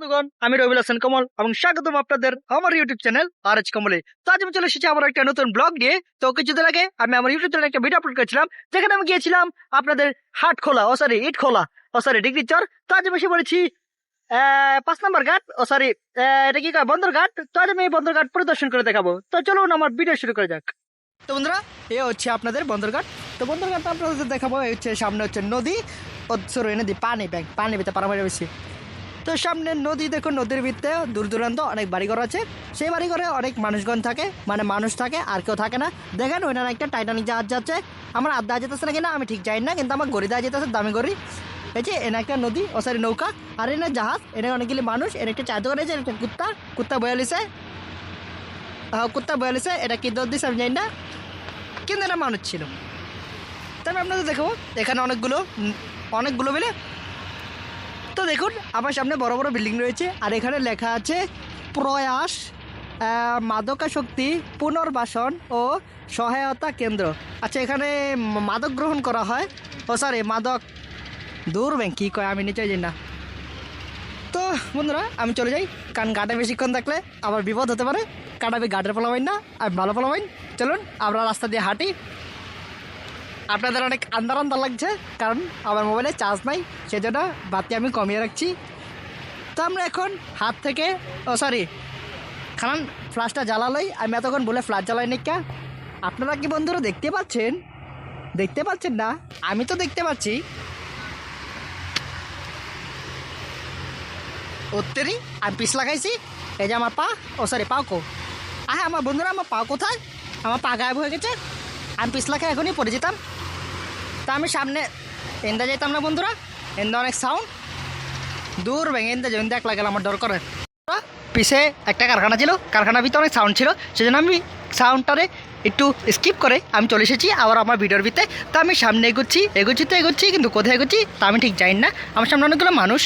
বন্ধুগণ, আমি রবিল হাসান কমল এবং স্বাগতম আপনাদের আমার ইউটিউব চ্যানেল আর কমলে। তো আজ আমি চলে এসেছি আমার একটা নতুন ব্লগ নিয়ে। তো কিছুদিন আগে আমি আমার ইউটিউব চ্যানেলে একটা ভিডিও আপলোড করেছিলাম, যেখানে আমি গিয়েছিলাম আপনাদের ডিগ্রি চর। তো আজ আমি এসে পড়েছি 5 নম্বর ঘাট, এটা কি কয়, বন্দরঘাট। তো আজ আমি এই বন্দরঘাট পরিদর্শন করে দেখাবো। তো চলুন আমার ভিডিও শুরু করে যাক। তো বন্ধুরা, এ হচ্ছে আপনাদের বন্দরঘাট। তো বন্দরঘাট আপনাদের দেখাবো। এই হচ্ছে সামনে হচ্ছে নদী, নদী, পানি ভিতরে পারামারি বেশি। তো সামনে নদী, দেখুন নদীর ভিতরে দূর দূরান্ত অনেক বাড়িঘর আছে। সেই বাড়িঘরে অনেক মানুষগণ থাকে, মানে মানুষ থাকে, আর কেউ থাকে না। দেখেন ওইখানে একটা টাইটানিক জাহাজ যাচ্ছে। আমার আড্ডা যেতেছে না কিনা আমি ঠিক জানি না, কিন্তু আমার গড়ি দেওয়া যেতেছে, দামি গড়ি। এই যে এনে একটা নদী, নৌকা, আর এনে জাহাজ, এনে অনেকগুলি মানুষ, এনে একটা চার দোকান, একটা কুত্তা বয়ালিছে। কুত্তা বয়ালিছে, এটা কি দর দিছে আমি জানি না, কিন্তু এটা মানুষ ছিল। তবে আপনাদের দেখবো এখানে অনেকগুলো মিলে। তো দেখুন আমার সামনে বড় বড় বিল্ডিং রয়েছে, আর এখানে লেখা আছে প্রয়াস মাদকাসক্তি পুনর্বাসন ও সহায়তা কেন্দ্র। আচ্ছা, এখানে মাদক গ্রহণ করা হয়, মাদক দূর ব্যাংক কী কয় আমি নিচে যাই না। তো বন্ধুরা আমি চলে যাই, কারণ গাড়ে বেশিক্ষণ থাকলে আবার বিপদ হতে পারে। কারণ আমি গাড়ির পোলাবাইন না, আমি ভালো পোলাবাইন। চলুন আমরা রাস্তা দিয়ে হাঁটি। আপনাদের অনেক আন্দার লাগছে, কারণ আমার মোবাইলে চার্জ নাই, সেজন্য বাতি আমি কমিয়ে রাখছি। তো আমরা এখন হাত থেকে খান ফ্ল্যাশটা জ্বালালোই, আমি এতক্ষণ বলে ফ্ল্যাশ জ্বালাই নিকা। আপনারা কি বন্ধুরা দেখতে পাচ্ছেন না? আমি তো দেখতে পাচ্ছি। ওত্তেরি আমি পিস লাগাইছি। এই যে আমার পা, পা কো আমার বন্ধুরা, আমার পা কোথায়? আমার পা গায়েব হয়ে গেছে। আমি পিস লাগাই এখনই পড়ে যেতাম। তা আমি সামনে এন্দা যেতাম না বন্ধুরা, এন্দা অনেক সাউন্ড দূর ভেঙে দেখ লাগেল আমার ডর করে। পিছে একটা কারখানা ছিল, কারখানার ভিতরে অনেক সাউন্ড ছিল, সেজন্য আমি সাউন্ডটারে একটু স্কিপ করে আমি চলে এসেছি আবার আমার ভিডিওর ভিতরে। তো আমি সামনে এগোচ্ছি, কিন্তু কোথায় এগোচ্ছি তা আমি ঠিক জানি না। আমার সামনে অনেকগুলো মানুষ।